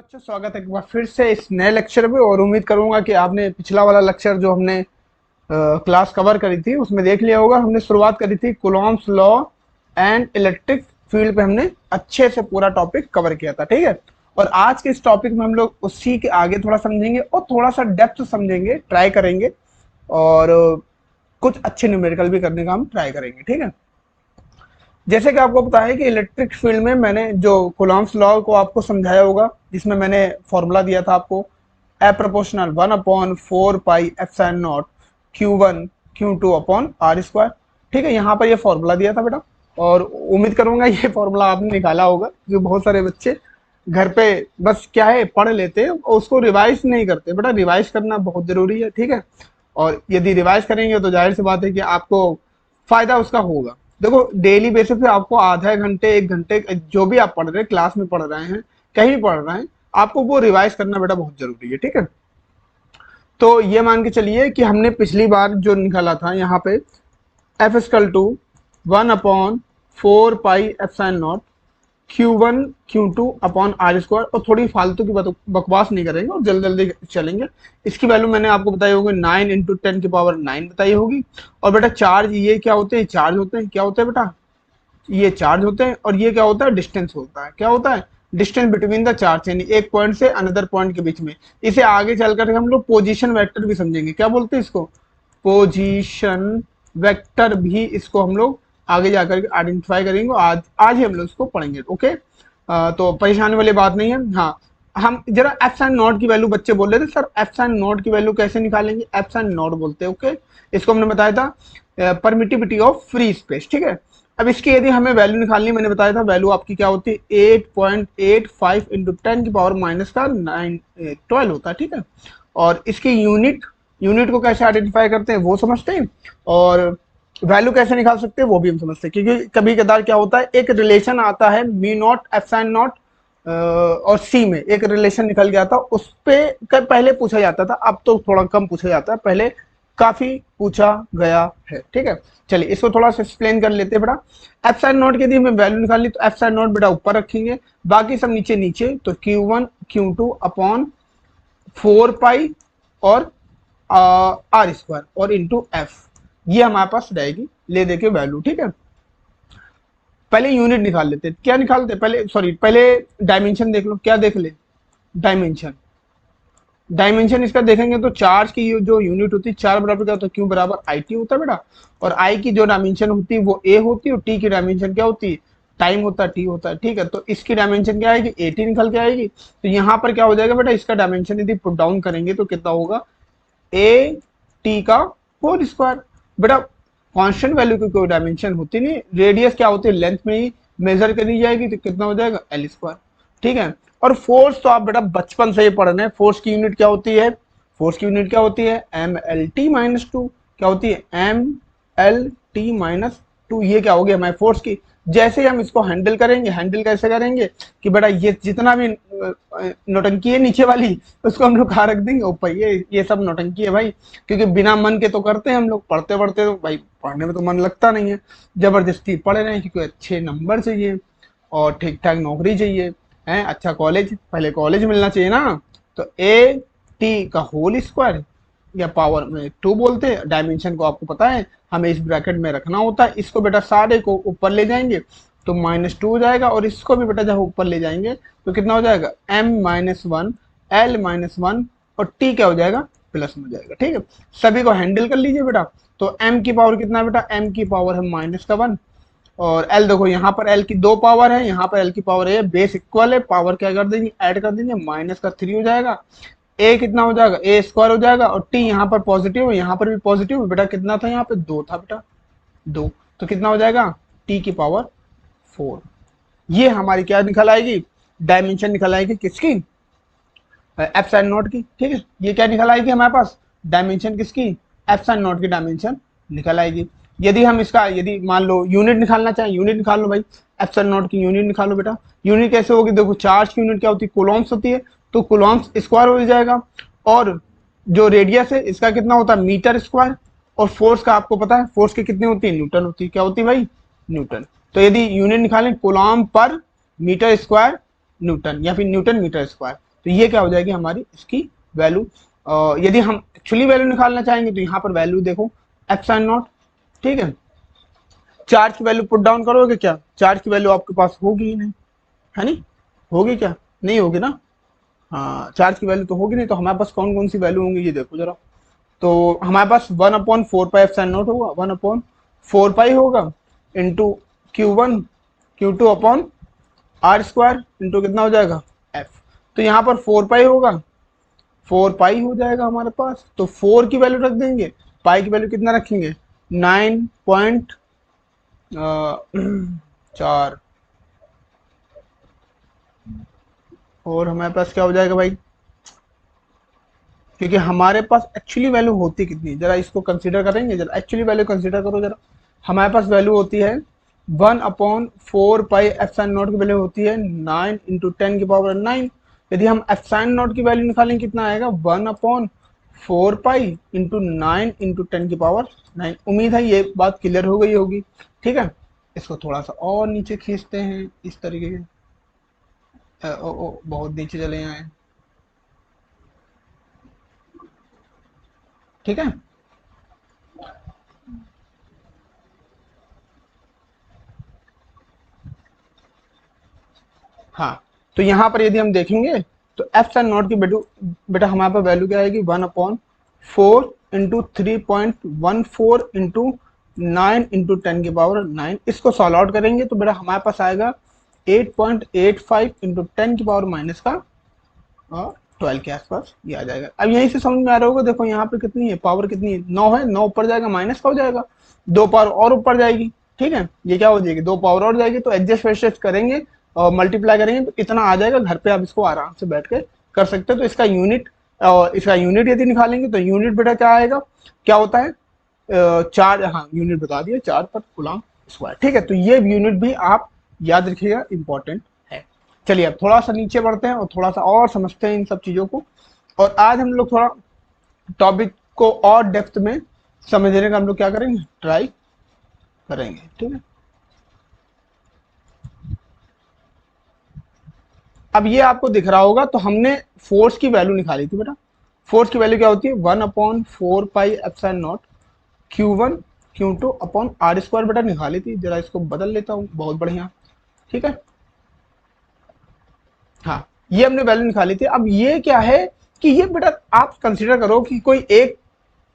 बच्चों, स्वागत है एक बार फिर से इस नए लेक्चर में। और उम्मीद करूंगा कि आपने पिछला वाला लेक्चर जो हमने क्लास कवर करी थी उसमें देख लिया होगा। हमने शुरुआत करी थी Coulomb's law and electric field पे, हमने अच्छे से पूरा टॉपिक कवर किया था, ठीक है। और आज के इस टॉपिक में हम लोग उसी के आगे थोड़ा समझेंगे और थोड़ा सा डेप्थ समझेंगे, ट्राई करेंगे। और कुछ अच्छे न्यूमेरिकल भी करने का हम ट्राई करेंगे, ठीक है। जैसे कि आपको पता है कि इलेक्ट्रिक फील्ड में मैंने जो कूलॉम्स लॉ को आपको समझाया होगा, जिसमें मैंने फॉर्मूला दिया था आपको, A proportional 1/4 pi epsilon not Q1 Q2 upon R square, ठीक है। यहाँ पर ये फॉर्मूला दिया था बेटा, और उम्मीद करूंगा ये फॉर्मूला आपने निकाला होगा, क्योंकि बहुत सारे बच्चे घर पे बस क्या है पढ़ लेते हैं और उसको रिवाइज नहीं करते। बेटा रिवाइज करना बहुत जरूरी है, ठीक है। और यदि रिवाइज करेंगे तो जाहिर सी बात है कि आपको फायदा उसका होगा। देखो डेली बेसिस पे आपको आधा घंटे 1 घंटे जो भी आप पढ़ रहे हैं, क्लास में पढ़ रहे हैं, कहीं भी पढ़ रहे हैं, आपको वो रिवाइज करना बेटा बहुत जरूरी है, ठीक है। तो ये मान के चलिए कि हमने पिछली बार जो निकाला था यहाँ पे F equal to 1/4 pi epsilon not Q1 Q2 upon R square. और थोड़ी फालतू की बकवास नहीं करेंगे और जल्दी जल्दी चलेंगे। इसकी वैल्यू मैंने आपको बताई होगी 9 × 10⁻⁹ बताई होगी। और बेटा चार्ज ये क्या होते हैं? चार्ज होते हैं। क्या होते हैं बेटा? ये चार्ज होते हैं। और ये क्या होता है? डिस्टेंस होता है। क्या होता है? डिस्टेंस बिटवीन द चार्ज, यानी एक पॉइंट से अनदर पॉइंट के बीच में। इसे आगे चलकर हम लोग पोजीशन वेक्टर भी समझेंगे। क्या बोलते हैं इसको? पोजीशन वेक्टर भी इसको हम लोग आगे जाकर आइडेंटिफाई करेंगे। आज आज ही हम लोग इसको पढ़ेंगे, ओके। तो परेशानी वाली बात नहीं है। हाँ, हम जरा एप्सिलॉन नॉट की वैल्यू, बच्चे बोल रहे थे सर एप्सिलॉन नॉट की वैल्यू कैसे निकालेंगे? एप्सिलॉन नॉट बोलते हैं, ओके। इसको हमने बताया था परमिटिविटी ऑफ फ्री स्पेस, ठीक है। अब इसकी यदि हमें वैल्यू निकालनी, मैंने बताया था वैल्यू आपकी क्या होती है? 8.85 इंटू 10⁻⁻12 होता है, ठीक है। और इसकी यूनिट यूनिट को कैसे आइडेंटिफाई करते हैं वो समझते हैं, और वैल्यू कैसे निकाल सकते हैं वो भी हम समझते हैं। क्योंकि कभी कदार क्या होता है, एक रिलेशन आता है मी नॉट एप्सिलॉन नॉट और सी में एक रिलेशन निकल गया था, उस पे पहले पूछा जाता था, अब तो थोड़ा कम पूछा जाता है, पहले काफी पूछा गया है, ठीक है। चलिए इसको थोड़ा सा एक्सप्लेन कर लेते हैं बेटा। एप्सिलॉन नॉट की यदि हमें वैल्यू निकालनी तो एप्सिलॉन नॉट बेटा ऊपर रखेंगे, बाकी सब नीचे नीचे। तो Q1 Q2 अपॉन 4 पाई और आर स्क्वायर और इंटू एफ, ये हमारे पास रहेगी ले दे के वैल्यू, ठीक है। पहले यूनिट निकाल लेते हैं। क्या निकालते हैं? पहले डायमेंशन देख लो। क्या देख ले? डायमेंशन। डायमेंशन इसका देखेंगे तो चार्ज की जो यूनिट होती है, चार बराबर क्या होता है? क्यू बराबर आई टी होता है बेटा। और आई की जो डायमेंशन होती है वो ए होती है, और टी की डायमेंशन क्या होती है? टाइम होता है, टी होता है, ठीक है। तो इसकी डायमेंशन क्या आएगी? 80 निकल के आएगी। तो यहाँ पर क्या हो जाएगा बेटा? इसका डायमेंशन यदि पुट डाउन करेंगे तो कितना होगा? ए टी का होल स्क्वायर। बेटा कांस्टेंट वैल्यू की कोई डायमेंशन होती नहीं, रेडियस क्या होती है? लेंथ में ही मेजर करी जाएगी, तो कितना हो जाएगा? एल स्क्वायर, ठीक है। और फोर्स तो आप बेटा बचपन से ही पढ़ रहे हैं। फोर्स की यूनिट क्या होती है? फोर्स की यूनिट क्या होती है? MLT-2। क्या होती है? MLT-2। ये क्या हो गया हमारे फोर्स की। जैसे हम इसको हैंडल करेंगे, हैंडल कैसे करेंगे कि बेटा ये जितना भी नौटंकी है नीचे वाली, उसको हम लोग कहाँ रख देंगे? ऊपर। ये सब नौटंकी है भाई, क्योंकि बिना मन के तो करते हैं हम लोग। पढ़ते पढ़ते तो भाई पढ़ने में तो मन लगता नहीं है, जबरदस्ती पढ़ रहे हैं क्योंकि अच्छे नंबर चाहिए और ठीक ठाक नौकरी चाहिए है, अच्छा कॉलेज, पहले कॉलेज मिलना चाहिए ना। तो ए टी का होल स्क्वायर या पावर में 2 बोलते हैं। डायमेंशन को आपको पता है हमें इस ब्रैकेट में रखना होता है। इसको बेटा सारे को ऊपर ले जाएंगे तो -2 हो जाएगा, और इसको भी बेटा जब ऊपर ले जाएंगे तो कितना हो जाएगा? M-1 L-1 और T क्या हो जाएगा? प्लस में हो जाएगा, ठीक है। सभी को हैंडल कर लीजिए बेटा। तो M की पावर कितना है बेटा? M की पावर है -1, और L देखो यहाँ पर L की 2 पावर है, यहाँ पर L की पावर है, बेस इक्वल है, पावर क्या कर देंगे? ऐड कर देंगे, -3 हो जाएगा। ए कितना हो जाएगा? ए स्क्वायर हो जाएगा। और टी यहाँ पर पॉजिटिव है, यहाँ पर भी पॉजिटिव है बेटा। कितना था यहाँ पे? 2 था बेटा, 2। तो कितना हो जाएगा? टी की पावर 4। ये हमारी क्या निकल आएगी? डायमेंशन निकल आएगी किसकी? एप्सिलॉन नॉट की, ठीक है। ये क्या निकल आएगी हमारे पास? डायमेंशन किसकी? एप्सिलॉन नॉट की डायमेंशन निकल आएगी। यदि हम इसका यदि मान लो यूनिट निकालना चाहें, यूनिट निकाल लो भाई। एप्सिलॉन नॉट की यूनिट निकालो बेटा। यूनिट कैसे होगी? देखो चार्ज की यूनिट क्या होती है? कूलॉम्स होती है, तो कूलॉम्स स्क्वायर हो जाएगा। और जो रेडियस है इसका कितना होता है? Metre square. और फोर्स का आपको पता है, फोर्स की कितनी होती है? न्यूटन होती है। क्या होती है भाई? न्यूटन। तो यदि यूनिट निकालें कूलॉम पर मीटर स्क्वायर न्यूटन, या फिर न्यूटन मीटर स्क्वायर, तो ये क्या हो जाएगी हमारी इसकी वैल्यू। यदि हम एक्चुअली वैल्यू निकालना चाहेंगे तो यहाँ पर वैल्यू देखो एप्सिलॉन नॉट, ठीक है। चार्ज की वैल्यू पुट डाउन करोगे क्या, चार्ज की वैल्यू आपके पास होगी ही नहीं, है नहीं, होगी क्या, नहीं होगी ना। हाँ, चार्ज की वैल्यू तो होगी नहीं, तो हमारे पास कौन कौन सी वैल्यू होंगी ये देखो जरा। तो हमारे पास 1/4 पाई एप्सिलॉन नॉट होगा, 1/4 पाई होगा into Q1 Q2 upon R square into कितना हो जाएगा एफ। तो यहाँ पर 4 पाई होगा, 4 पाई हो जाएगा हमारे पास, तो 4 की वैल्यू रख देंगे, पाई की वैल्यू कितना रखेंगे 9.4, और हमारे पास क्या हो जाएगा भाई, क्योंकि हमारे पास एक्चुअली वैल्यू होती कितनी, जरा इसको कंसीडर करेंगे, जरा एक्चुअली वैल्यू कंसीडर करो जरा। हमारे पास वैल्यू होती है 1/4 पाई एप्सिलॉन नॉट की वैल्यू होती है 9 इंटू 10⁹9। यदि हम एप्सिलॉन नॉट की वैल्यू निकालेंगे कितना आएगा 1/4 पाई इंटू 9 इंटू 10⁹9। उम्मीद है ये बात क्लियर हो गई होगी, ठीक है। इसको थोड़ा सा और नीचे खींचते हैं इस तरीके के, बहुत नीचे चले आए, ठीक है। हाँ, तो यहाँ पर यदि हम देखेंगे तो एप्सिलॉन नॉट की बेटा हमारे पास वैल्यू क्या आएगी 1/4 इंटू 3.14 इंटू 9 इंटू 10⁹9। इसको सॉल्व आउट करेंगे तो बेटा हमारे पास आएगा 8.85 इंटू 10⁻⁻ का 12 के आसपास ये आ जाएगा। अब यहीं से समझ में आ रहा होगा, देखो यहाँ पे कितनी है पावर, कितनी है 9 है, 9 ऊपर जाएगा माइनस का हो जाएगा, 2 पावर और ऊपर जाएगी, ठीक है। ये क्या हो जाएगी 2 पावर और जाएगी, तो एडजस्ट वेडजस्ट करेंगे और मल्टीप्लाई करेंगे तो इतना आ जाएगा। घर पे आप इसको आराम से बैठ के कर सकते हो। तो इसका यूनिट यदि निकालेंगे तो यूनिट बेटा क्या आएगा, क्या होता है चार्ज, हाँ यूनिट बता दिया 4 पर कूलम स्क्वायर, ठीक है। तो ये यूनिट भी आप याद रखिएगा, इंपॉर्टेंट है। चलिए अब थोड़ा सा नीचे बढ़ते हैं और थोड़ा सा और समझते हैं इन सब चीजों को, और आज हम लोग थोड़ा टॉपिक को और डेप्थ में समझने का हम लोग क्या करेंगे, ट्राई करेंगे, ठीक है। अब ये आपको दिख रहा होगा, तो हमने फोर्स की वैल्यू निकाली थी बेटा। फोर्स की वैल्यू क्या होती है 1/4 pi epsilon not Q1 Q2 upon R square बेटा निकाली थी। जरा इसको बदल लेता हूँ, बहुत बढ़िया, ठीक है। हाँ, ये हमने वैल्यू निकाली थी। अब ये क्या है कि ये बेटा आप कंसीडर करो कि कोई एक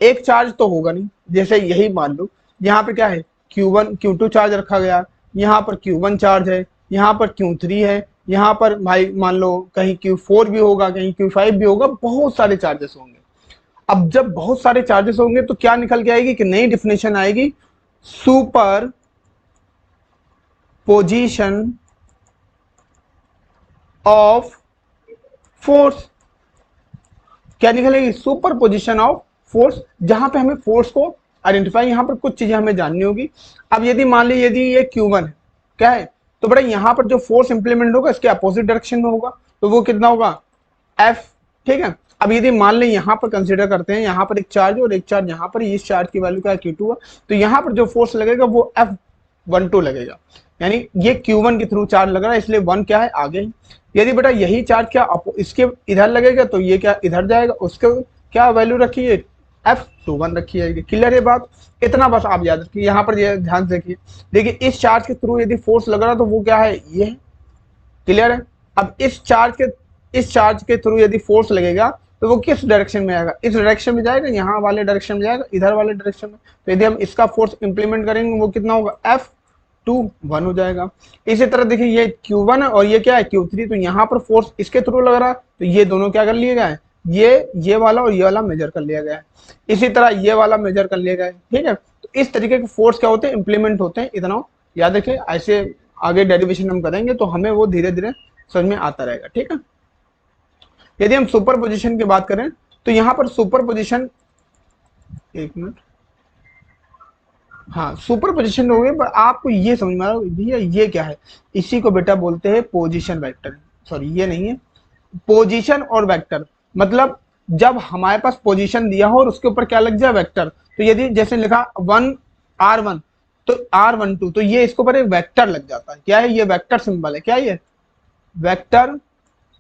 एक चार्ज तो होगा नहीं, जैसे यही मान लो यहाँ पे क्या है Q1 Q2 चार्ज रखा गया, यहाँ पर Q1 चार्ज है, यहाँ पर Q3 है, यहाँ पर भाई मान लो कहीं Q4 भी होगा, कहीं Q5 भी होगा, बहुत सारे चार्जेस होंगे। अब जब बहुत सारे चार्जेस होंगे तो क्या निकल के आएगी कि नई डिफिनेशन आएगी, सुपर पोजिशन ऑफ फोर्स। क्या निकलेगी सुपर पोजिशन ऑफ फोर्स, जहां पे हमें फोर्स को आइडेंटिफाई, यहां पर कुछ चीजें हमें जाननी होगी। अब यदि मान ली यदि ये Q1 है, क्या है, तो बड़ा यहां पर जो फोर्स इंप्लीमेंट होगा इसके अपोजिट डायरेक्शन में होगा, तो वो कितना होगा F, ठीक है। अब यदि मान लें यहाँ पर कंसीडर करते हैं, यहाँ पर एक चार्ज और एक चार्ज यहाँ पर, इस चार्ज की वैल्यू क्या है Q2 है, तो यहाँ पर जो फोर्स लगेगा वो F12 लगेगा, यानी ये Q1 के थ्रू चार्ज लग रहा है, इसलिए 1 क्या है आगे ही। यदि बेटा यही चार्ज क्या इसके इधर लगेगा तो ये क्या इधर जाएगा, उसके क्या वैल्यू रखी है F21 रखी जाएगी। क्लियर है बात, इतना बस आप याद रखिए, यहाँ पर ये ध्यान से देखिए। देखिए इस चार्ज के थ्रू यदि फोर्स लग रहा है तो वो क्या है ये है, क्लियर है। अब इस चार्ज के थ्रू यदि फोर्स लगेगा तो वो किस डायरेक्शन में आएगा, इस डायरेक्शन में जाएगा, यहाँ वाले डायरेक्शन में जाएगा, इधर वाले डायरेक्शन में। तो यदि हम इसका फोर्स इंप्लीमेंट करेंगे वो कितना होगा F21 हो जाएगा। इसी तरह देखिए ये Q1 है और ये क्या है Q3, तो यहाँ पर फोर्स इसके थ्रू लग रहा है, तो ये दोनों क्या कर लिए गए, ये वाला और ये वाला मेजर कर लिया गया है। इसी तरह ये वाला मेजर कर लिया गया है, ठीक है। तो इस तरीके के फोर्स क्या होते हैं इंप्लीमेंट होते हैं, इतना याद रखें। ऐसे आगे डेरिवेशन हम करेंगे तो हमें वो धीरे धीरे समझ में आता रहेगा, ठीक है। यदि हम सुपर पोजिशन की बात करें तो यहाँ पर सुपर पोजिशन, एक मिनट, हाँ सुपर पोजिशन हो गए, पर आपको ये समझ में आ रहा है भैया ये क्या है, इसी को बेटा बोलते हैं पोजीशन वेक्टर, सॉरी ये नहीं है, पोजीशन और वेक्टर। मतलब जब हमारे पास पोजीशन दिया हो और उसके ऊपर क्या लग जाए वेक्टर, तो यदि जैसे लिखा 1R1 तो R12, तो ये इसके ऊपर एक वेक्टर लग जाता है, क्या है ये वेक्टर सिंबल है, क्या ये वेक्टर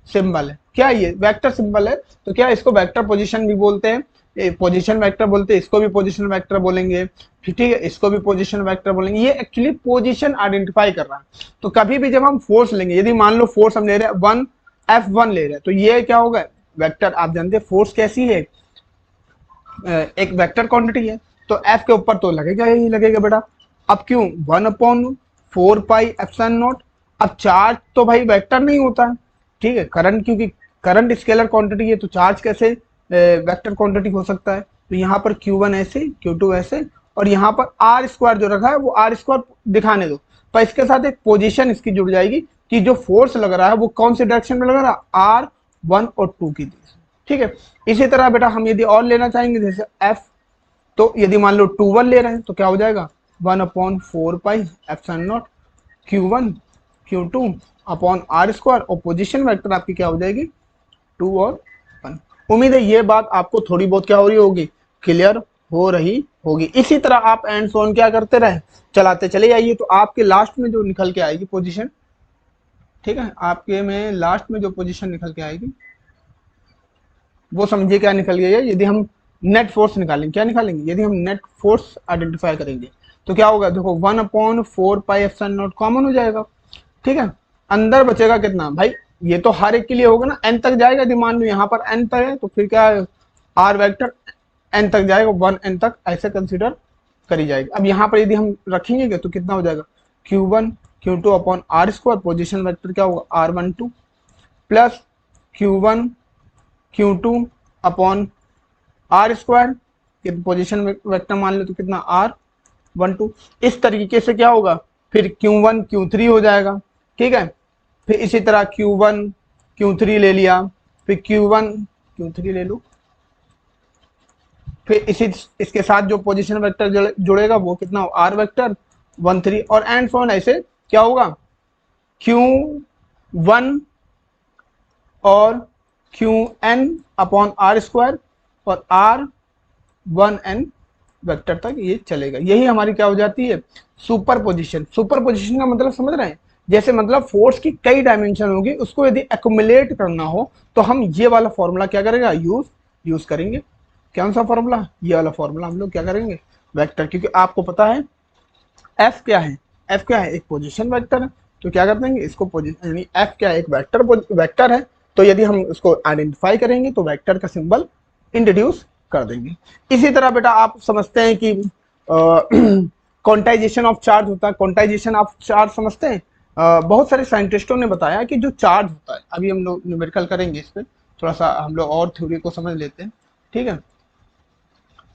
सिंबल है। क्या ये वेक्टर सिंबल है, तो क्या इसको वेक्टर पोजीशन भी बोलते हैं, पोजीशन वेक्टर बोलते हैं, इसको भी पोजीशन वेक्टर बोलेंगे, ठीक है, इसको भी पोजीशन वेक्टर बोलेंगे। ये एक्चुअली पोजीशन आइडेंटिफाई कर रहा है। तो कभी भी जब हम फोर्स लेंगे, यदि मान लो फोर्स हम ले रहे हैं 1F1 ले रहे हैं, तो ये क्या होगा, वेक्टर। आप जानते हैं फोर्स कैसी है, एक वेक्टर क्वांटिटी है, तो F के ऊपर तो लगेगा ही लगेगा बेटा। अब क्यों 1/4πε0। अब चार्ज तो भाई वेक्टर नहीं होता है, ठीक है, करंट, क्योंकि करंट स्केलर क्वांटिटी है, तो चार्ज कैसे वेक्टर क्वांटिटी हो सकता है। तो यहाँ पर Q1 ऐसे, Q2 ऐसे, और यहाँ पर आर स्क्वायर जो रखा है वो आर स्क्वायर दिखाने दो, पर इसके साथ एक पोजीशन इसकी जुड़ जाएगी कि जो फोर्स लग रहा है वो कौन से डायरेक्शन में लग रहा है, R1 और 2 की दिशा, ठीक है। इसी तरह बेटा हम यदि और लेना चाहेंगे, जैसे F, तो यदि मान लो 2 1 ले रहे हैं, तो क्या हो जाएगा 1/4πε0 Q1 Q2 upon R square, और पोजीशन वेक्टर आपकी क्या हो जाएगी 2 और 1। उम्मीद है ये बात आपको थोड़ी बहुत क्या हो रही होगी, क्लियर हो रही होगी। इसी तरह आप एंड सो ऑन क्या करते रहे, चलाते चले जाइए, तो आपके लास्ट में जो निकल के आएगी पोजीशन, ठीक है, आपके में लास्ट में जो पोजीशन निकल के आएगी वो समझिए क्या निकल गई है। यदि हम नेट फोर्स निकालेंगे, क्या निकालेंगे, यदि हम नेट फोर्स आइडेंटिफाई करेंगे, तो क्या होगा, देखो 1/4πε0 कॉमन हो जाएगा, ठीक है। अंदर बचेगा कितना भाई, ये तो हर एक के लिए होगा ना, एन तक जाएगा। यदि मान लो यहाँ पर एन तक है, तो फिर क्या है, आर वेक्टर एन तक जाएगा, 1n तक ऐसे कंसिडर करी जाएगी। अब यहाँ पर यदि हम रखेंगे तो कितना हो जाएगा, Q1 Q2 upon R square, position vector क्या होगा R12 plus Q1 Q2 upon R square, position vector मान लो तो कितना R12। इस तरीके से क्या होगा, फिर Q1 Q3 हो जाएगा, ठीक है। फिर इसी तरह Q1 Q3 ले लिया, फिर Q1 Q3 ले लो, फिर इसी इसके साथ जो पोजीशन वेक्टर जुड़ेगा वो कितना हो, R वेक्टर 1 3, और एंड सो ऑन ऐसे क्या होगा, Q1 और Qn अपॉन आर स्क्वायर और R1n वेक्टर तक ये चलेगा। यही हमारी क्या हो जाती है, सुपर पोजिशन। सुपर पोजिशन का मतलब समझ रहे हैं, जैसे मतलब फोर्स की कई डायमेंशन होगी, उसको यदि एक्युमुलेट करना हो तो हम ये वाला फॉर्मूला क्या करेगा, यूज करेंगे। कौन सा फॉर्मूला, ये वाला फॉर्मूला हम लोग क्या करेंगे, वेक्टर, क्योंकि आपको पता है एफ क्या है, एफ क्या है, एक पोजीशन वेक्टर है। तो क्या कर देंगे इसको, यानी एफ क्या है, एक वेक्टर है। तो यदि हम उसको आइडेंटिफाई करेंगे तो वेक्टर का सिंबल इंट्रोड्यूस कर देंगे। इसी तरह बेटा आप समझते हैं कि क्वांटाइजेशन ऑफ चार्ज होता है। क्वांटाइजेशन ऑफ चार्ज समझते हैं, बहुत सारे साइंटिस्टों ने बताया कि जो चार्ज होता है, अभी हम लोग न्यूमेरिकल करेंगे इस पर, थोड़ा सा हम लोग और थ्योरी को समझ लेते हैं, ठीक है।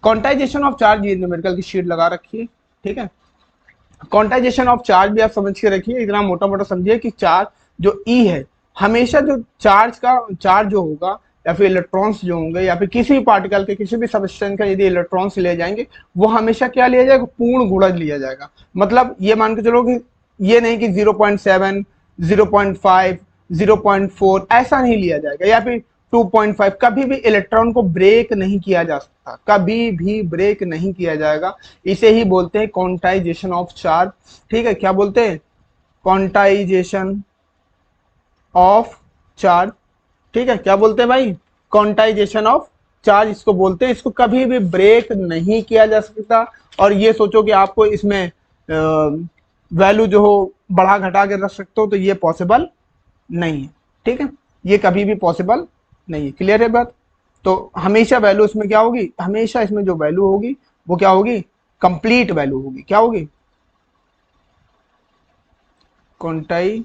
क्वांटाइजेशन ऑफ चार्ज, ये न्यूमेरिकल की शीट लगा रखी है, ठीक है। क्वांटाइजेशन ऑफ चार्ज भी आप समझ के रखिए, इतना मोटा मोटा समझिए कि चार्ज जो ई है, हमेशा जो चार्ज जो होगा, या फिर इलेक्ट्रॉन्स जो होंगे, या फिर किसी भी पार्टिकल के किसी भी सबस्टेंस का यदि इलेक्ट्रॉन्स ले जाएंगे, वो हमेशा क्या लिया जाएगा, पूर्ण गुणज लिया जाएगा। मतलब ये मान के चलो कि ये नहीं कि 0.7 0.5 0.4 ऐसा नहीं लिया जाएगा, या फिर 2.5। कभी भी इलेक्ट्रॉन को ब्रेक नहीं किया जा सकता, कभी भी ब्रेक नहीं किया जाएगा। इसे ही बोलते हैं क्वांटाइजेशन ऑफ चार्ज, ठीक है। क्या बोलते हैं, क्वांटाइजेशन ऑफ चार्ज, ठीक है। क्या बोलते हैं भाई, क्वांटाइजेशन ऑफ चार्ज इसको बोलते हैं। इसको कभी भी ब्रेक नहीं किया जा सकता, और ये सोचो कि आपको इसमें वैल्यू जो हो बढ़ा घटा के रख सकते हो, तो ये पॉसिबल नहीं है, ठीक है, ये कभी भी पॉसिबल नहीं है। क्लियर है बात। तो हमेशा वैल्यू इसमें क्या होगी, हमेशा इसमें जो वैल्यू होगी वो क्या होगी, कंप्लीट वैल्यू होगी। क्या होगी, क्वांटाइजेशन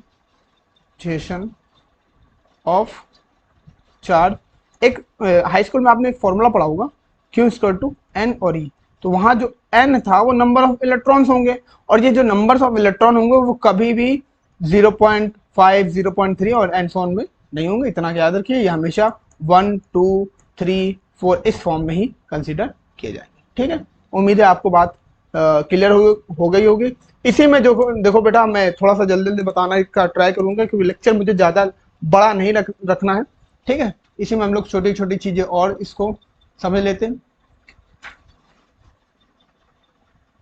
ऑफ चार्ज। एक हाई स्कूल में आपने एक फॉर्मूला पढ़ा होगा, Q इक्वल टू N और E। तो वहां जो N था वो नंबर ऑफ इलेक्ट्रॉन्स होंगे, और ये जो नंबर्स ऑफ इलेक्ट्रॉन होंगे वो कभी भी 0.5 0.3 और एंड सो ऑन में नहीं होंगे। इतना याद रखिए, ये हमेशा 1 2 3 4 इस फॉर्म में ही कंसिडर किए जाएंगे, ठीक है। उम्मीद है आपको बात क्लियर हो गई होगी। इसी में जो देखो बेटा, मैं थोड़ा सा जल्दी जल्दी बताना का ट्राई करूंगा, क्योंकि लेक्चर मुझे ज़्यादा बड़ा नहीं रखना है, ठीक है। इसी में हम लोग छोटी छोटी चीज़ें और इसको समझ लेते हैं,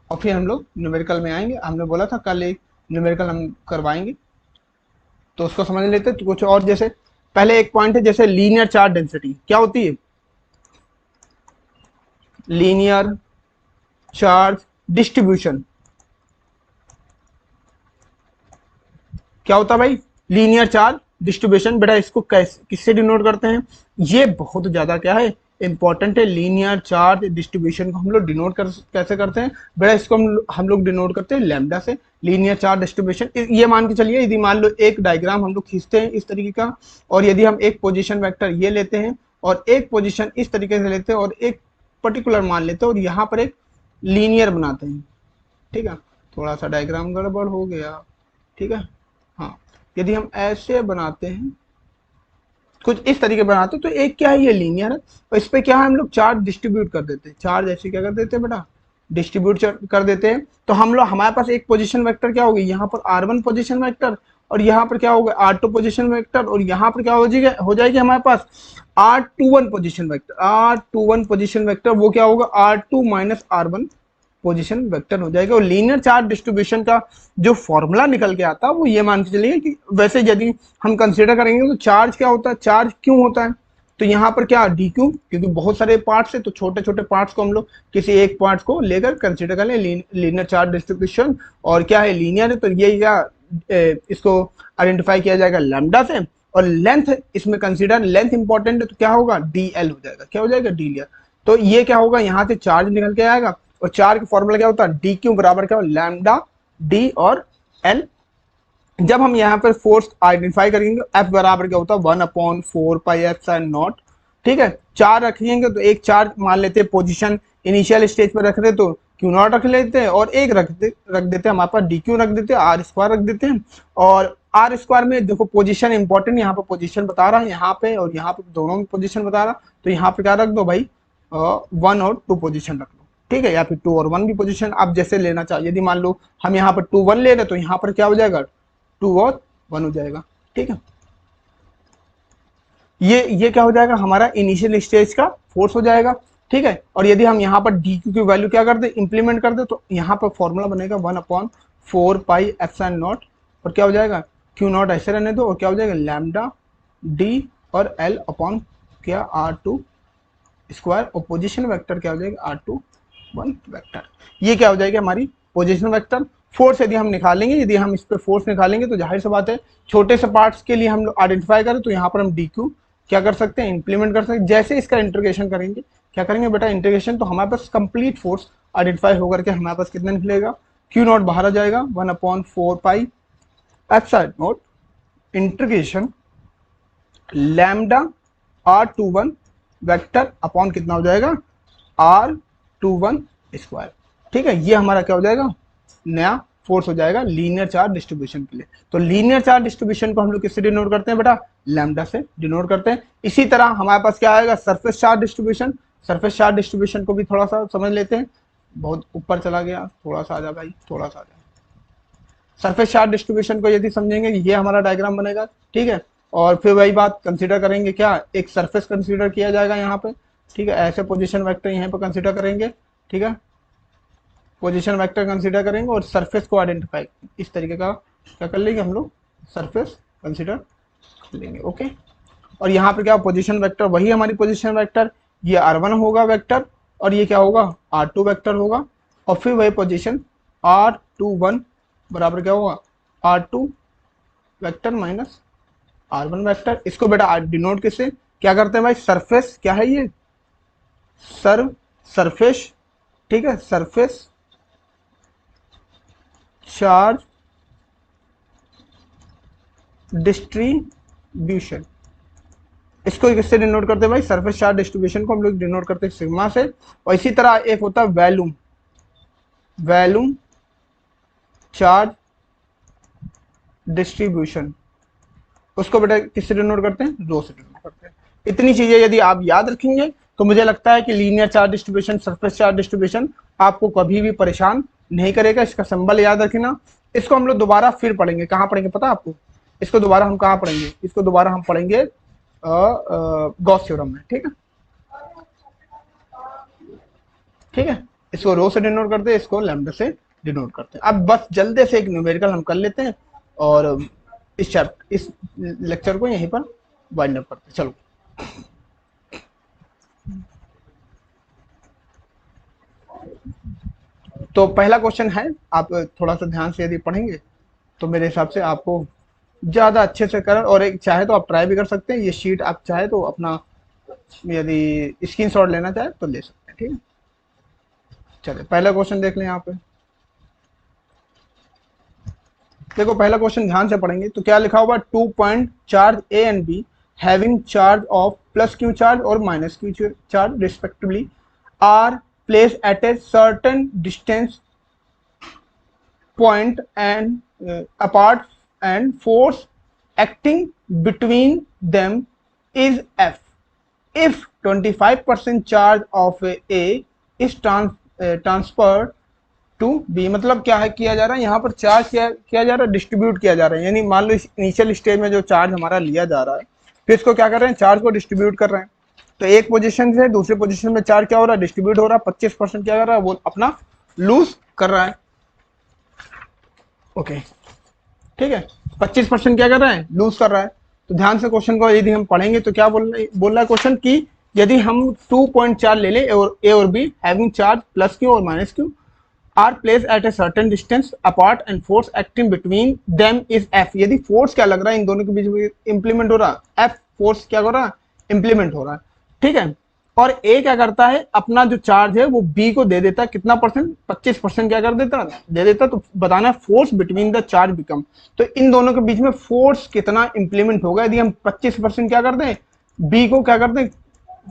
और फिर हम लोग न्यूमेरिकल में आएंगे। हमने बोला था कल एक न्यूमेरिकल हम करवाएंगे, तो उसको समझ लेते हैं। तो कुछ और जैसे पहले एक पॉइंट है जैसे लीनियर चार्ज डेंसिटी क्या होती है, लीनियर चार्ज डिस्ट्रीब्यूशन क्या होता है भाई, लीनियर चार्ज डिस्ट्रीब्यूशन। बेटा इसको कैसे किससे डिनोट करते हैं, ये बहुत ज्यादा क्या है इंपॉर्टेंट है। लीनियर चार्ज डिस्ट्रीब्यूशन को हम लोग डिनोट कर कैसे करते हैं बेटा, इसको हम लोग डिनोट करते हैं लैम्डा से। लीनियर चार्ज डिस्ट्रीब्यूशन ये मान के चलिए, यदि मान लो एक डायग्राम हम लोग खींचते हैं इस तरीके का, और यदि हम एक पोजीशन वेक्टर ये लेते हैं और एक पोजीशन इस तरीके से लेते हैं और एक पर्टिकुलर मान लेते हैं और यहाँ पर एक लीनियर बनाते हैं, ठीक है। थोड़ा सा डायग्राम गड़बड़ हो गया, ठीक है। हाँ, यदि हम ऐसे बनाते हैं, कुछ इस तरीके बनाते हैं, तो एक क्या है ये लीनियर है और इस पे क्या है हम लोग चार्ज डिस्ट्रीब्यूट कर देते हैं। चार्ज ऐसे क्या कर देते हैं बेटा, डिस्ट्रीब्यूट कर देते हैं। तो हम लोग हमारे पास एक पोजीशन वेक्टर क्या होगी, यहाँ पर r1 पोजीशन वेक्टर और यहाँ पर क्या होगा r2 पोजीशन वेक्टर और यहाँ पर क्या हो जाएगी हमारे पास r21 position vector. r21 position vector वो क्या होगा r2 minus r1 position vector हो जाएगा। और लीनियर चार्ज डिस्ट्रीब्यूशन का जो फॉर्मूला निकल के आता है वो ये मान के चलिए कि वैसे यदि हम कंसीडर करेंगे तो चार्ज क्या होता है, चार्ज क्यों होता है, तो यहाँ पर क्या डी क्यू, क्योंकि बहुत सारे पार्ट्स है तो छोटे छोटे पार्ट्स को हम लोग किसी एक पार्ट्स को लेकर कंसीडर कर लें लीनियर चार्ज डिस्ट्रीब्यूशन। और क्या है लीनियर है तो ये क्या इसको आइडेंटिफाई किया जाएगा लैम्डा से। और लेंथ इसमें कंसीडर लेंथ इंपॉर्टेंट है तो क्या होगा डी एल हो जाएगा, क्या हो जाएगा डी एल। तो ये क्या होगा यहाँ से चार्ज निकल के आएगा और चार्ज का फॉर्मूला क्या होता है डी क्यू बराबर क्या लैम्डा डी और एल। जब हम यहाँ पर फोर्स आइडेंटिफाई करेंगे एफ बराबर क्या होता है 1/4 पाई एप्सिलॉन नॉट, ठीक है। चार रखेंगे तो एक चार्ज मान लेते हैं पोजीशन इनिशियल स्टेज पर रख रहे तो क्यू नॉट रख लेते हैं और एक रख देते हैं हमारे पास डी क्यू रख देते हैं, आर स्क्वायर रख देते हैं। और आर स्क्वायर में देखो पोजीशन इंपॉर्टेंट, यहाँ पर पोजीशन बता रहा है यहाँ पे और यहाँ पे दोनों में पोजीशन बता रहा, तो यहाँ पे क्या रख दो भाई 1 और 2 पोजीशन रख लो, ठीक है। या फिर 2 और 1 भी पोजीशन आप जैसे लेना चाहिए। यदि मान लो हम यहाँ पर 2 1 ले रहे तो यहाँ पर क्या हो जाएगा 2 और 1 हो जाएगा, ठीक है। ये क्या हो जाएगा हमारा इनिशियल स्टेज का फोर्स हो जाएगा, ठीक है। और यदि हम यहाँ पर डी क्यू की वैल्यू क्या कर दे इंप्लीमेंट कर दे तो यहाँ पर फॉर्मूला बनेगा 1/4 पाई एप्सिलॉन नॉट और क्या हो जाएगा क्यू नॉट ऐसे रहने दो और क्या हो जाएगा लैम्डा डी और एल अपॉन क्या r2 स्क्वायर और पोजीशन वेक्टर क्या हो जाएगा r21 वेक्टर। ये क्या हो जाएगा हमारी पोजीशन वेक्टर। फोर्स यदि हम निकालेंगे, यदि हम इस पे फोर्स निकालेंगे तो जाहिर सी बात है छोटे से पार्ट्स के लिए हम लोग आइडेंटिफाई करें तो यहाँ पर हम डी क्यू क्या कर सकते हैं इंप्लीमेंट कर सकते हैं। जैसे इसका इंटीग्रेशन करेंगे, क्या करेंगे बेटा इंटीग्रेशन, तो हमारे पास कंप्लीट फोर्स आइडेंटिफाई होकर के हमारे पास कितना निकलेगा क्यू नॉट बाहर आ जाएगा 1/4 pi epsilon not integration lambda r21 vector upon कितना हो जाएगा r21 स्क्वायर, ठीक है। ये हमारा क्या हो जाएगा नया फोर्स हो जाएगा लीनियर चार्ज डिस्ट्रीब्यूशन के लिए। तो लीनियर चार्ज डिस्ट्रीब्यूशन को हम लोग किससे डिनोट करते हैं बेटा लैम्डा से डिनोट करते हैं। इसी तरह हमारे पास क्या आएगा surface charge distribution. Surface charge distribution को भी थोड़ा सा समझ लेते हैं, बहुत ऊपर चला गया, थोड़ा सा आ जा भाई, थोड़ा सा आ जा। सरफेस चार्ज डिस्ट्रीब्यूशन को यदि समझेंगे ये हमारा डायग्राम बनेगा, ठीक है। और फिर वही बात कंसीडर करेंगे, क्या एक सरफेस कंसीडर किया जाएगा यहाँ पे, ठीक है। ऐसे पोजीशन वेक्टर यहाँ पे कंसीडर करेंगे, ठीक है, पोजीशन वेक्टर कंसीडर करेंगे और सरफेस को आइडेंटिफाई इस तरीके का क्या कर लेंगे हम लोग सरफेस कंसीडर कर लेंगे, ओके। और यहाँ पे क्या पोजीशन वेक्टर वही हमारी पोजीशन वेक्टर, ये r1 होगा वेक्टर और ये क्या होगा r2 वेक्टर होगा और फिर वही पोजीशन r21 बराबर क्या होगा r2 vector minus r1 vector. इसको बेटा डिनोट किससे क्या करते हैं भाई सरफेस, क्या है ये सरफेस, ठीक है, सरफेस चार्ज डिस्ट्रीब्यूशन। इसको किससे डिनोट करते हैं भाई सरफेस चार्ज डिस्ट्रीब्यूशन को हम लोग डिनोट करते हैं सिग्मा से। और इसी तरह एक होता है वैल्यूम चार्ज डिस्ट्रीब्यूशन, उसको बेटा किससे डिनोट करते हैं रो से डिनोट करते हैं। इतनी चीजें यदि आप याद रखेंगे तो मुझे लगता है कि linear charge distribution surface charge distribution आपको कभी भी परेशान नहीं करेगा। इसका सिंबल याद रखना। इसको हम लोग दोबारा फिर पढ़ेंगे, कहाँ पढ़ेंगे पता आपको, इसको दोबारा हम कहाँ पढ़ेंगे, इसको दोबारा हम पढ़ेंगे गॉस थ्योरम में, ठीक है, ठीक है। इसको रो से डिनोट करते हैं, इसको लैम्डा से डिनोट करते हैं। अब बस जल्दी से एक न्यूमेरिकल हम कर लेते हैं और इस लेक्चर को यहीं पर वाइंड अप करते हैं। चलो तो पहला क्वेश्चन है, आप थोड़ा सा ध्यान से यदि पढ़ेंगे तो मेरे हिसाब से आपको ज़्यादा अच्छे से कर, और एक चाहे तो आप ट्राई भी कर सकते हैं, ये शीट आप चाहे तो अपना यदि स्क्रीनशॉट लेना चाहे तो ले सकते हैं, ठीक है। चलिए पहला क्वेश्चन देख लें यहाँ पे। देखो पहला क्वेश्चन ध्यान से पढ़ेंगे तो क्या लिखा हुआ, 2 point charge A and B having charge of plus Q charge और minus Q charge respectively are place at a certain distance point and apart, and force acting between them is F. If 25% charge of A is transferred to B, मतलब क्या है किया जा रहा है यहाँ पर, चार्ज किया जा रहा है, डिस्ट्रीब्यूट किया जा रहा है। यानी मान लो इनिशियल स्टेज में जो चार्ज हमारा लिया जा रहा है, फिर इसको क्या कर रहे हैं, चार्ज को डिस्ट्रीब्यूट कर रहे हैं। तो एक पोजीशन से दूसरे पोजीशन में चार्ज क्या हो रहा है, डिस्ट्रीब्यूट हो रहा है। 25% क्या कर रहा है, वो अपना लूज कर रहा है। ओके ठीक है, 25% क्या कर रहा है, लूज कर रहा है। तो ध्यान से क्वेश्चन को यदि हम पढ़ेंगे तो क्या बोल रहा है क्वेश्चन की, यदि हम 2.4 ले लें और ए और B having charge plus Q और minus Q are place at a certain distance apart and force acting between them is F. यदि फोर्स क्या लग रहा है इन दोनों के बीच में इंप्लीमेंट हो रहा है, एफ फोर्स क्या हो रहा है, इंप्लीमेंट हो रहा है, ठीक है। और ए क्या करता है, अपना जो चार्ज है वो बी को दे देता है, कितना परसेंट, 25% क्या कर देता, दे देता। तो बताना है force between the charge become, तो इन दोनों के बीच में फोर्स कितना इंप्लीमेंट होगा यदि हम 25% क्या कर दें, बी को क्या कर दें,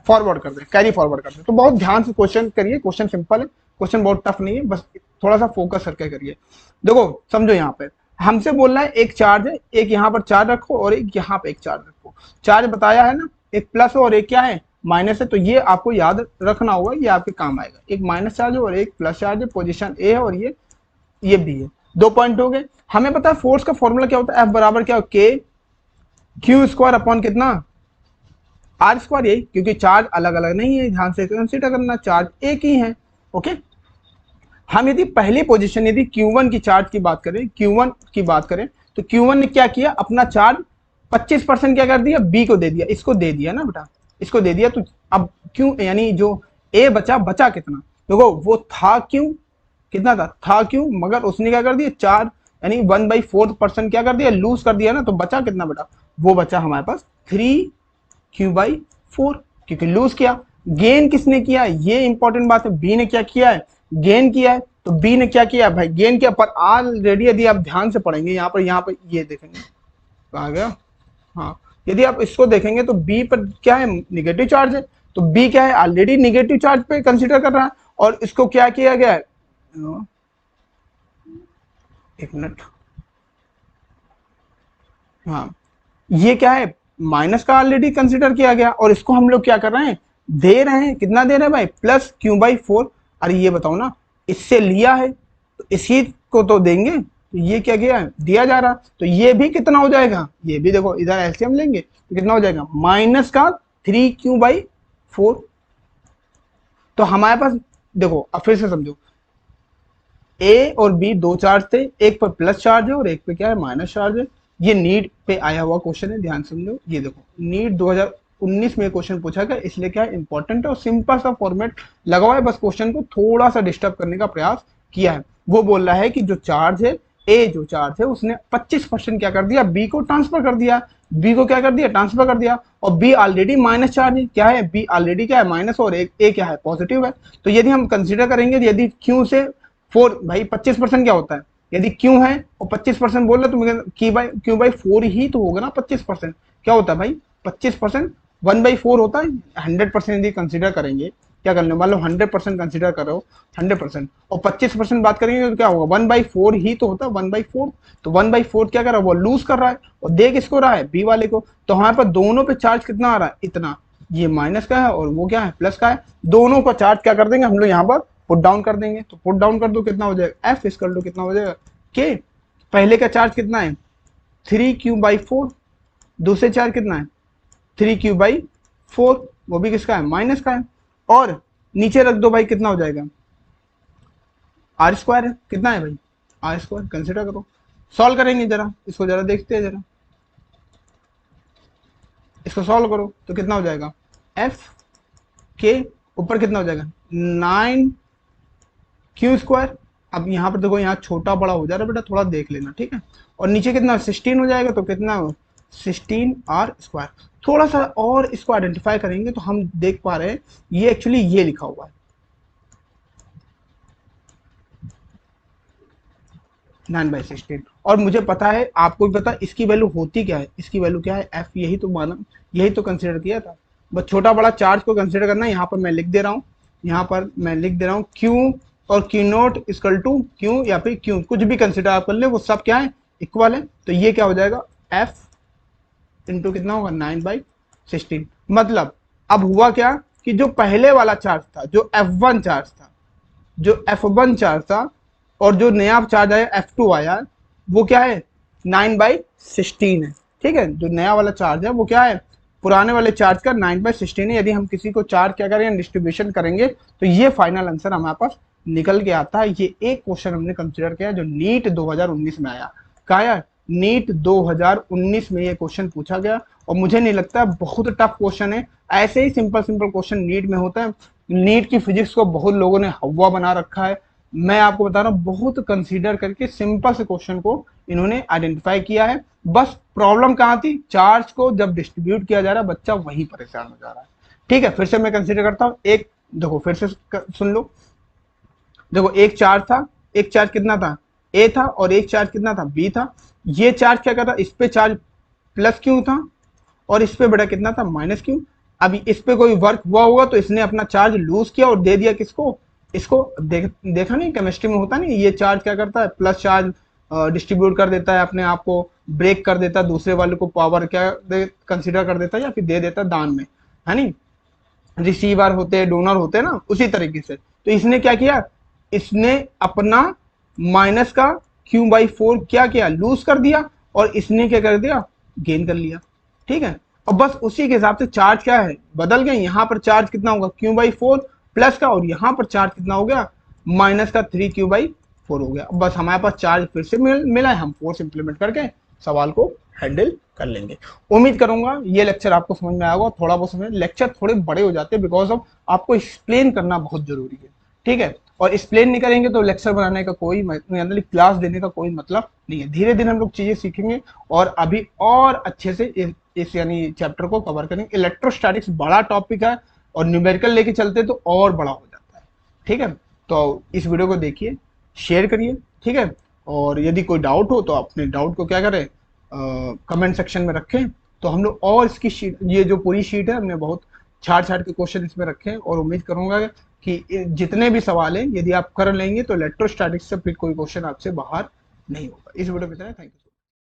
फॉरवर्ड कर दें, कैरी फॉरवर्ड कर दें। तो बहुत ध्यान से क्वेश्चन करिए, क्वेश्चन सिंपल है, क्वेश्चन बहुत टफ नहीं है, बस थोड़ा सा फोकस करके करिए। देखो समझो यहाँ पे हमसे बोल रहा है एक चार्ज है, एक यहाँ पर चार्ज रखो और एक यहाँ पे एक चार्ज रखो। चार्ज बताया है ना, एक प्लस और एक क्या है, माइनस है। तो ये आपको याद रखना होगा, ये आपके काम आएगा। एक माइनस चार्ज है और एक प्लस चार्ज है, पोजीशन ए है और ये बी है। 2 पॉइंट हो गए। हमें पता है फोर्स का फॉर्मूला क्या होता है, एफ बराबर क्या, के क्यू स्क्वायर अपॉन कितना, आर स्क्वायर। यही, क्योंकि चार्ज अलग अलग नहीं है, ध्यान से कंसीडर करना, चार्ज एक ही है। ओके, हम यदि पहली पोजीशन यदि Q1 की चार्ज की बात करें, Q1 की बात करें तो Q1 ने क्या किया, अपना चार्ज 25% क्या कर दिया, बी को दे दिया, इसको दे दिया ना बेटा, इसको दे दिया। तो अब क्यों, यानी जो ए बचा कितना, देखो वो था क्यों, कितना था क्यों, मगर उसने क्या कर दिया, चार्ज यानी 1/4% क्या कर दिया, लूज कर दिया ना। तो बचा कितना बेटा, वो बचा हमारे पास 3Q/4, क्योंकि लूज किया। गेन किसने किया, ये इंपॉर्टेंट बात है, बी ने क्या किया है, गेन किया है। तो बी ने क्या किया भाई, गेन किया। पर ऑलरेडी यदि आप ध्यान से पढ़ेंगे यहाँ पर ये देखेंगे, आ गया, हाँ, यदि आप इसको देखेंगे तो बी पर क्या है, निगेटिव चार्ज है। तो बी क्या है, ऑलरेडी निगेटिव चार्ज पे कंसीडर कर रहा है, और इसको क्या किया गया है, एक मिनट, हाँ, ये क्या है, माइनस का ऑलरेडी कंसीडर किया गया, और इसको हम लोग क्या कर रहे हैं, दे रहे हैं, कितना दे रहे हैं भाई, +Q/4। अरे ये बताओ ना, इससे लिया है तो इसी को तो देंगे। तो ये क्या किया है, दिया जा रहा। तो ये भी कितना हो जाएगा, ये भी देखो इधर एलसीएम लेंगे तो कितना हो जाएगा, माइनस का 3Q/4। तो हमारे पास देखो, अब फिर से समझो, ए और बी दो चार्ज थे, एक पर प्लस चार्ज है और एक पे क्या है, माइनस चार्ज है। ये नीट पे आया हुआ क्वेश्चन है, ध्यान समझो। ये देखो नीट 2019 में क्वेश्चन पूछा गया, इसलिए क्या है, इंपॉर्टेंट है और सिंपल सा फॉर्मेट लगा हुआ है, बस क्वेश्चन को थोड़ा सा डिस्टर्ब करने का प्रयास किया है। वो बोल रहा है कि जो चार्ज है, ए जो चार्ज है उसने 25% क्या कर दिया, बी को ट्रांसफर कर दिया, बी को क्या कर दिया, ट्रांसफर कर दिया। और बी ऑलरेडी माइनस चार्ज है, क्या है, बी ऑलरेडी क्या है, माइनस, और एक ए क्या है, पॉजिटिव है। तो यदि हम कंसिडर करेंगे, यदि क्यू से 4 भाई 25% क्या होता है, यदि क्यू है और 25% बोल रहे तो Q/4 ही तो होगा ना। 25% क्या होता है भाई, 25% 1/4 होता है। 100% यदि कंसिडर करेंगे, क्या करने, मान लो 100% कंसिडर कर रहे हो, 100% और 25% बात करेंगे तो क्या होगा, 1/4 ही तो होता है, 1/4। तो 1/4 क्या कर रहा है, वो लूज कर रहा है, और दे किसको रहा है, बी वाले को। तो हमारे पास दोनों पे चार्ज कितना आ रहा है, इतना। ये माइनस का है और वो क्या है, प्लस का है। दोनों का चार्ज क्या कर देंगे हम लोग यहाँ पर, पुट डाउन कर देंगे। तो पुट डाउन कर दो, कितना हो जाएगा, एफ इक्वल टू कितना हो जाएगा, के। पहले का चार्ज कितना है, 3Q/4, दूसरे चार्ज कितना है, 3Q/4, वो भी किसका है, माइनस का है। और नीचे रख दो भाई, कितना हो जाएगा, आर स्क्वायर है, कितना है भाई, आर स्क्वायर। कंसिडर करो, सॉल्व करेंगे जरा इसको, जरा देखते हैं जरा। इसको सॉल्व करो तो कितना हो जाएगा, एफ के ऊपर कितना हो जाएगा 9q²। अब यहाँ पर देखो, यहाँ छोटा बड़ा हो जा रहा है बेटा, थोड़ा देख लेना, ठीक है। और नीचे कितना 16 हो जाएगा, तो कितना 16r²। थोड़ा सा और इसको आइडेंटिफाई करेंगे तो हम देख पा रहे हैं ये एक्चुअली ये लिखा हुआ है 9/16। और मुझे पता है, आपको भी पता है इसकी वैल्यू होती क्या है, इसकी वैल्यू क्या है एफ। यही तो माना, यही तो कंसिडर किया था। बस छोटा बड़ा चार्ज को कंसिडर करना है। यहाँ पर मैं लिख दे रहा हूँ, यहाँ पर मैं लिख दे रहा हूँ क्यू और Q not equal to Q या फिर क्यू, कुछ भी कंसिडर आप कर ले, वो सब क्या है इक्वल है। तो ये क्या हो जाएगा एफ इंटू कितना होगा 9/16। मतलब अब हुआ क्या कि जो पहले वाला चार्ज था, जो F1 चार्ज था, जो F1 चार्ज था, और जो नया चार्ज आया F2 आया, वो क्या है 9/16 है, ठीक है। जो नया वाला चार्ज है वो क्या है, पुराने वाले चार्ज का 9/16 है। यदि हम किसी को चार्ज क्या करेंगे, डिस्ट्रीब्यूशन करेंगे, तो ये फाइनल आंसर हमारे पास निकल के आता है। ये एक क्वेश्चन हमने कंसिडर किया जो नीट 2019 में आया। कहा यार, नीट 2019 में ये क्वेश्चन पूछा गया, और मुझे नहीं लगता बहुत टफ क्वेश्चन है। ऐसे ही सिंपल सिंपल क्वेश्चन नीट में होता है। नीट की फिजिक्स को बहुत लोगों ने हवा बना रखा है। मैं आपको बता रहा हूँ, बहुत कंसीडर करके सिंपल से क्वेश्चन को इन्होंने आइडेंटिफाई किया है। बस प्रॉब्लम कहाँ थी, चार्ज को जब डिस्ट्रीब्यूट किया जा रहा है, बच्चा वही परेशान हो जा रहा है। ठीक है, फिर से मैं कंसीडर करता हूँ। एक देखो, फिर से सुन लो। देखो, एक चार्ज था, एक चार्ज कितना था ए था, और एक चार्ज कितना था बी था। ये चार्ज क्या करता, इस पे चार्ज प्लस क्यू था, और इस पे बड़ा कितना था माइनस क्यू। अब इस पे कोई वर्क हुआ होगा तो इसने अपना चार्ज लूज किया और दे दिया किसको, इसको। देखा नहीं केमिस्ट्री में होता नहीं, ये चार्ज क्या करता है, प्लस चार्ज डिस्ट्रीब्यूट कर देता है अपने आप को, ब्रेक कर देता है, दूसरे वाले को पावर क्या कंसिडर कर देता है या फिर दे देता है दान में, है नहीं। रिसीवर होते हैं, डोनर होते हैं ना, उसी तरीके से। तो इसने क्या किया, इसने अपना माइनस का Q/4 क्या किया, लूज कर दिया, और इसने क्या कर दिया, गेन कर लिया। ठीक है, और बस उसी के हिसाब से चार्ज क्या है बदल गए। यहाँ पर चार्ज कितना होगा Q/4 प्लस का, और यहाँ पर चार्ज कितना हो गया माइनस का 3Q/4 हो गया। बस हमारे पास चार्ज फिर से मिला है, हम फोर्स इंप्लीमेंट करके सवाल को हैंडल कर लेंगे। उम्मीद करूंगा ये लेक्चर आपको समझ में आएगा। थोड़ा बहुत समझ, लेक्चर थोड़े बड़े हो जाते हैं बिकॉज ऑफ आपको एक्सप्लेन करना बहुत जरूरी है, ठीक है। और एक्सप्लेन नहीं करेंगे तो लेक्चर बनाने का कोई मतलब, क्लास देने का कोई मतलब नहीं है। धीरे धीरे हम लोग चीजें सीखेंगे और अभी और अच्छे से इस यानी चैप्टर को कवर करेंगे। इलेक्ट्रोस्टैटिक्स बड़ा टॉपिक है, और न्यूमेरिकल लेके चलते तो और बड़ा हो जाता है, ठीक है। तो इस वीडियो को देखिए, शेयर करिए, ठीक है। और यदि कोई डाउट हो तो अपने डाउट को क्या करें, कमेंट सेक्शन में रखें। तो हम लोग और इसकी शीट, ये जो पूरी शीट है, हमने बहुत छाट छाट के क्वेश्चन इसमें रखे हैं, और उम्मीद करूंगा कि जितने भी सवाल हैं यदि आप कर लेंगे तो इलेक्ट्रोस्टैटिक्स से फिर कोई क्वेश्चन आपसे बाहर नहीं होगा। इस वीडियो में इतना, थैंक यू।